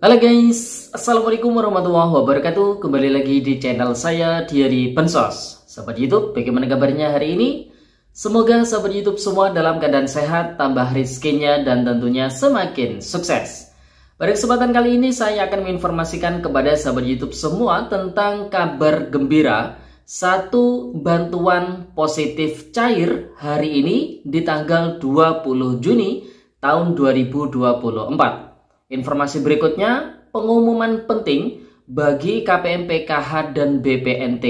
Halo guys, Assalamualaikum warahmatullahi wabarakatuh. Kembali lagi di channel saya, Diary Bansos. Sahabat YouTube, bagaimana kabarnya hari ini? Semoga sahabat YouTube semua dalam keadaan sehat, tambah rezekinya, dan tentunya semakin sukses. Pada kesempatan kali ini saya akan menginformasikan kepada sahabat YouTube semua tentang kabar gembira. Satu bantuan positif cair hari ini di tanggal 20 Juni tahun 2024. Informasi berikutnya, pengumuman penting bagi KPM/PKH dan BPNT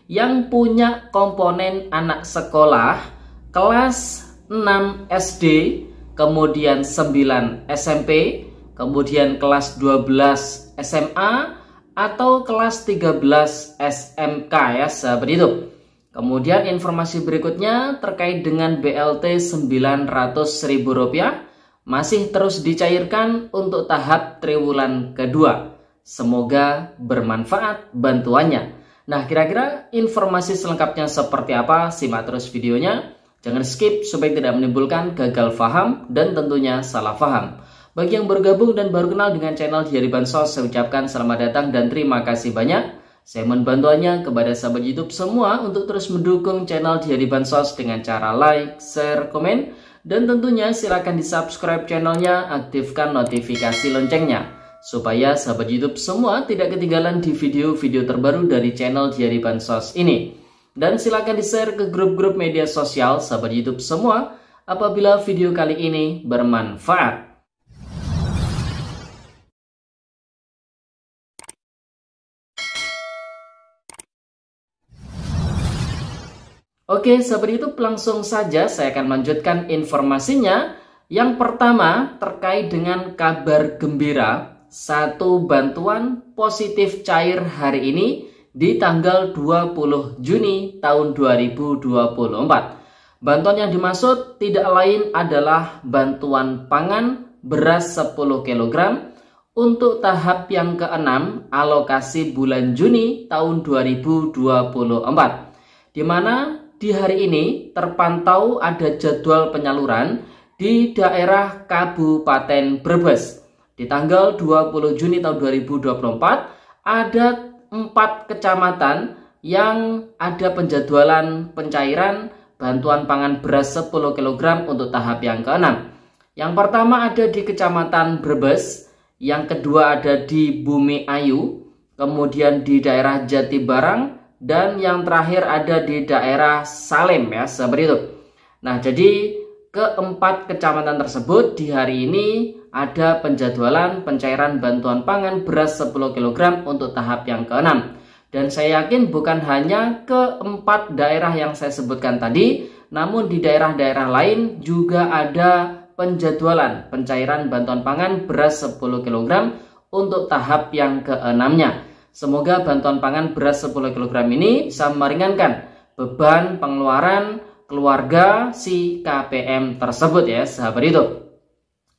yang punya komponen anak sekolah kelas 6 SD, kemudian 9 SMP, kemudian kelas 12 SMA, atau kelas 13 SMK ya sahabat YouTube. Kemudian informasi berikutnya terkait dengan BLT Rp900.000 masih terus dicairkan untuk tahap triwulan kedua. Semoga bermanfaat bantuannya. Nah, kira-kira informasi selengkapnya seperti apa? Simak terus videonya. Jangan skip supaya tidak menimbulkan gagal paham dan tentunya salah paham. Bagi yang bergabung dan baru kenal dengan channel Diary Bansos, saya ucapkan selamat datang dan terima kasih banyak. Saya mohon bantuannya kepada sahabat YouTube semua untuk terus mendukung channel Diary Bansos dengan cara like, share, komen. Dan tentunya silakan di subscribe channelnya, aktifkan notifikasi loncengnya supaya sahabat YouTube semua tidak ketinggalan di video-video terbaru dari channel Diary Bansos ini. Dan silakan di share ke grup-grup media sosial sahabat YouTube semua apabila video kali ini bermanfaat. Oke, sahabat YouTube, langsung saja saya akan melanjutkan informasinya. Yang pertama terkait dengan kabar gembira, satu bantuan positif cair hari ini di tanggal 20 Juni tahun 2024. Bantuan yang dimaksud tidak lain adalah bantuan pangan beras 10 kg untuk tahap yang ke-6 alokasi bulan Juni tahun 2024. Di mana di hari ini terpantau ada jadwal penyaluran di daerah Kabupaten Brebes. Di tanggal 20 Juni tahun 2024 ada 4 kecamatan yang ada penjadwalan pencairan bantuan pangan beras 10 kg untuk tahap yang ke-6. Yang pertama ada di Kecamatan Brebes, yang kedua ada di Bumi Ayu, kemudian di daerah Jatibarang, dan yang terakhir ada di daerah Salem ya sahabat YouTube. Nah, jadi keempat kecamatan tersebut di hari ini ada penjadwalan pencairan bantuan pangan beras 10 kg untuk tahap yang ke-6. Dan saya yakin bukan hanya keempat daerah yang saya sebutkan tadi, namun di daerah-daerah lain juga ada penjadwalan pencairan bantuan pangan beras 10 kg untuk tahap yang ke-6-nya. Semoga bantuan pangan beras 10 kg ini bisa meringankan beban pengeluaran keluarga si KPM tersebut ya sahabat itu.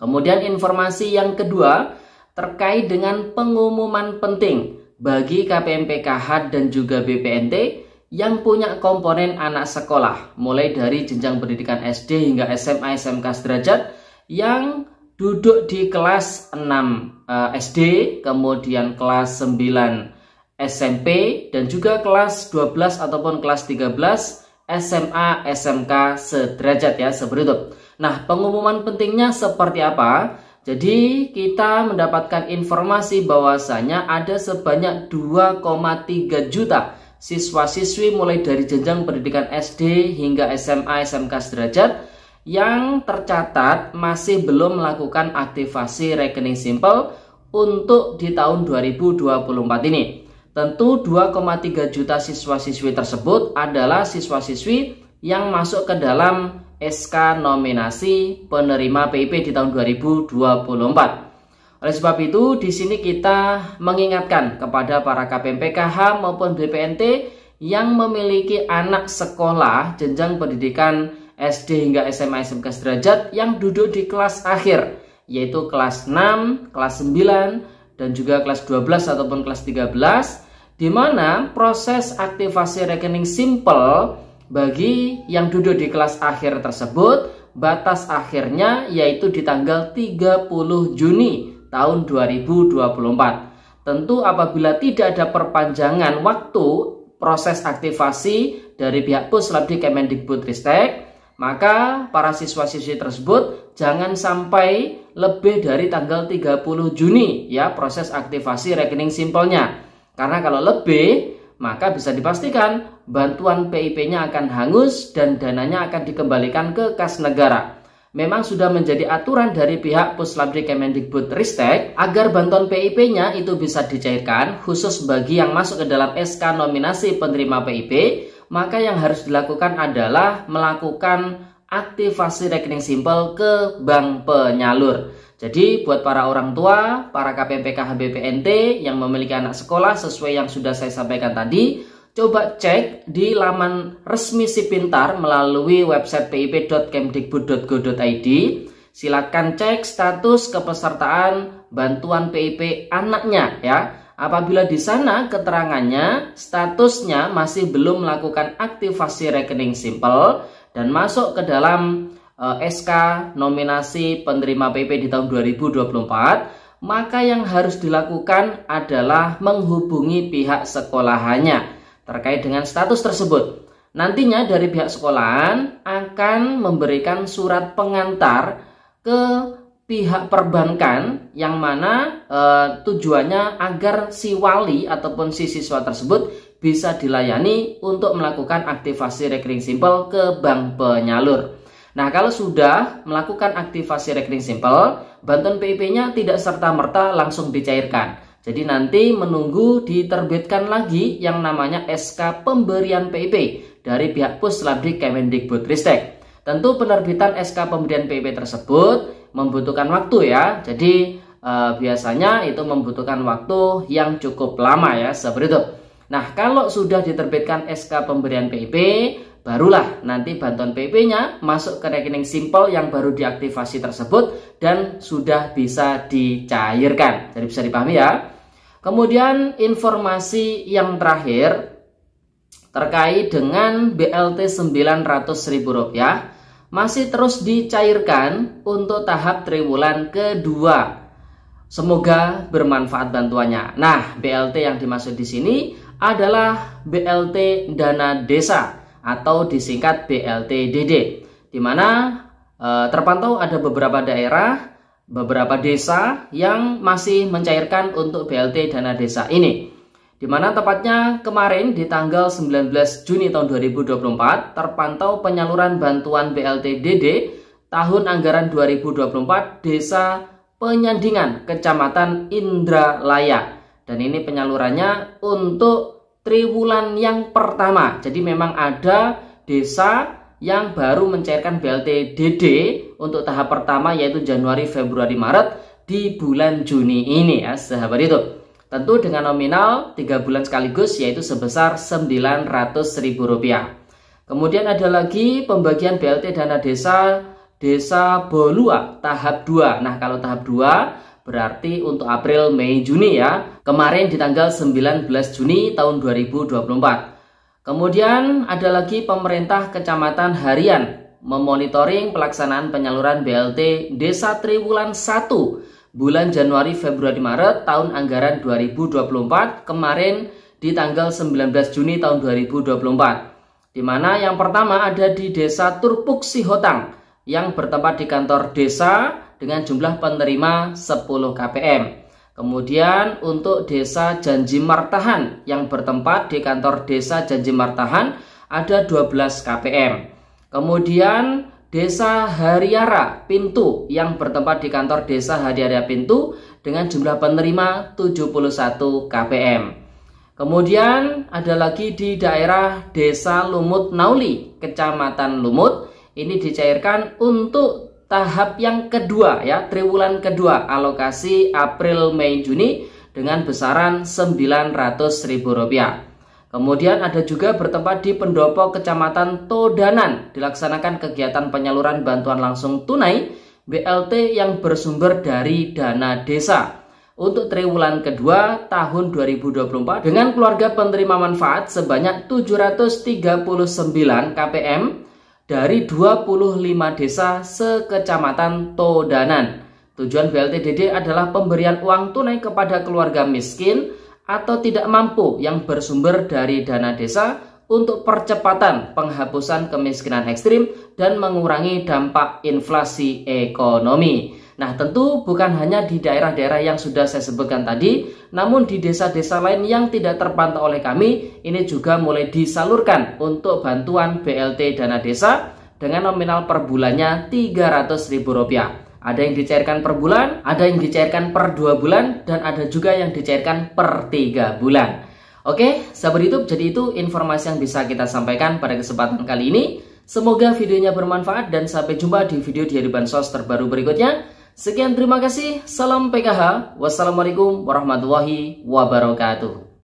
Kemudian informasi yang kedua terkait dengan pengumuman penting bagi KPM/PKH dan juga BPNT yang punya komponen anak sekolah mulai dari jenjang pendidikan SD hingga SMA SMK sederajat yang duduk di kelas 6 SD, kemudian kelas 9 SMP, dan juga kelas 12 ataupun kelas 13 SMA SMK sederajat ya seperti itu. Nah, pengumuman pentingnya seperti apa? Jadi kita mendapatkan informasi bahwasanya ada sebanyak 2,3 juta siswa-siswi mulai dari jenjang pendidikan SD hingga SMA SMK sederajat yang tercatat masih belum melakukan aktivasi rekening simpel untuk di tahun 2024 ini. Tentu 2,3 juta siswa-siswi tersebut adalah siswa-siswi yang masuk ke dalam SK nominasi penerima PIP di tahun 2024. Oleh sebab itu, di sini kita mengingatkan kepada para KPM/PKH maupun BPNT yang memiliki anak sekolah jenjang pendidikan SD hingga SMA SMK sederajat yang duduk di kelas akhir, yaitu kelas 6, kelas 9, dan juga kelas 12 ataupun kelas 13, di mana proses aktivasi rekening simple bagi yang duduk di kelas akhir tersebut, batas akhirnya yaitu di tanggal 30 Juni tahun 2024. Tentu apabila tidak ada perpanjangan waktu proses aktivasi dari pihak Puslabdi Kemendikbudristek, maka para siswa-siswi tersebut jangan sampai lebih dari tanggal 30 Juni ya proses aktivasi rekening simpelnya. Karena kalau lebih, maka bisa dipastikan bantuan PIP-nya akan hangus dan dananya akan dikembalikan ke kas negara. Memang sudah menjadi aturan dari pihak Puslabdi Kemendikbudristek agar bantuan PIP-nya itu bisa dicairkan khusus bagi yang masuk ke dalam SK nominasi penerima PIP. Maka yang harus dilakukan adalah melakukan aktivasi rekening simpel ke bank penyalur. Jadi buat para orang tua, para KPMPK HBPNT yang memiliki anak sekolah sesuai yang sudah saya sampaikan tadi, coba cek di laman resmi Si Pintar melalui website pip.kemdikbud.go.id. Silakan cek status kepesertaan bantuan PIP anaknya ya. Apabila di sana keterangannya statusnya masih belum melakukan aktivasi rekening simpel dan masuk ke dalam SK nominasi penerima PIP di tahun 2024, maka yang harus dilakukan adalah menghubungi pihak sekolahannya terkait dengan status tersebut. Nantinya dari pihak sekolahan akan memberikan surat pengantar ke pihak perbankan yang mana tujuannya agar si wali ataupun si siswa tersebut bisa dilayani untuk melakukan aktivasi rekening simpel ke bank penyalur. Nah, kalau sudah melakukan aktivasi rekening simpel, bantuan PIP-nya tidak serta-merta langsung dicairkan. Jadi nanti menunggu diterbitkan lagi yang namanya SK pemberian PIP dari pihak Puslabdi Kemendikbudristek. Tentu penerbitan SK pemberian PIP tersebut membutuhkan waktu ya. Jadi biasanya itu membutuhkan waktu yang cukup lama ya, seperti itu. Nah, kalau sudah diterbitkan SK pemberian PIP, barulah nanti bantuan PIP-nya masuk ke rekening simpel yang baru diaktifasi tersebut dan sudah bisa dicairkan. Jadi bisa dipahami ya. Kemudian informasi yang terakhir terkait dengan BLT Rp900.000 masih terus dicairkan untuk tahap triwulan kedua. Semoga bermanfaat bantuannya. Nah, BLT yang dimaksud di sini adalah BLT Dana Desa atau disingkat BLT-DD, di mana terpantau ada beberapa daerah, beberapa desa yang masih mencairkan untuk BLT Dana Desa ini. Di mana tepatnya kemarin di tanggal 19 Juni tahun 2024 terpantau penyaluran bantuan BLT-DD tahun anggaran 2024 Desa Penyandingan Kecamatan Indralaya. Dan ini penyalurannya untuk triwulan yang pertama. Jadi memang ada desa yang baru mencairkan BLT-DD untuk tahap pertama yaitu Januari, Februari, Maret di bulan Juni ini ya sahabat itu. Tentu dengan nominal 3 bulan sekaligus yaitu sebesar Rp900.000. Kemudian ada lagi pembagian BLT Dana Desa Desa Bolua tahap 2. Nah, kalau tahap 2 berarti untuk April, Mei, Juni ya. Kemarin di tanggal 19 Juni tahun 2024. Kemudian ada lagi pemerintah Kecamatan Harian memonitoring pelaksanaan penyaluran BLT Desa Triwulan 1 bulan Januari, Februari, Maret tahun anggaran 2024 kemarin di tanggal 19 Juni tahun 2024. Di mana yang pertama ada di Desa Turpuk Sihotang yang bertempat di kantor desa dengan jumlah penerima 10 KPM. Kemudian untuk Desa Janji Martahan yang bertempat di kantor desa Janji Martahan ada 12 KPM. Kemudian Desa Hariara Pintu yang bertempat di kantor desa Hariara Pintu dengan jumlah penerima 71 KPM. Kemudian ada lagi di daerah Desa Lumut Nauli, Kecamatan Lumut. Ini dicairkan untuk tahap yang kedua ya, triwulan kedua alokasi April, Mei, Juni dengan besaran Rp900.000. Kemudian ada juga bertempat di Pendopo Kecamatan Todanan dilaksanakan kegiatan penyaluran bantuan langsung tunai BLT yang bersumber dari dana desa untuk triwulan kedua tahun 2024 dengan keluarga penerima manfaat sebanyak 739 KPM dari 25 desa sekecamatan Todanan. Tujuan BLT DD adalah pemberian uang tunai kepada keluarga miskin atau tidak mampu yang bersumber dari dana desa untuk percepatan penghapusan kemiskinan ekstrim dan mengurangi dampak inflasi ekonomi. Nah, tentu bukan hanya di daerah-daerah yang sudah saya sebutkan tadi, namun di desa-desa lain yang tidak terpantau oleh kami, ini juga mulai disalurkan untuk bantuan BLT dana desa dengan nominal per bulannya Rp300.000. Ada yang dicairkan per bulan, ada yang dicairkan per 2 bulan, dan ada juga yang dicairkan per 3 bulan. Oke, sahabat YouTube, jadi itu informasi yang bisa kita sampaikan pada kesempatan kali ini. Semoga videonya bermanfaat dan sampai jumpa di video Diari Bansos terbaru berikutnya. Sekian, terima kasih. Salam PKH. Wassalamualaikum warahmatullahi wabarakatuh.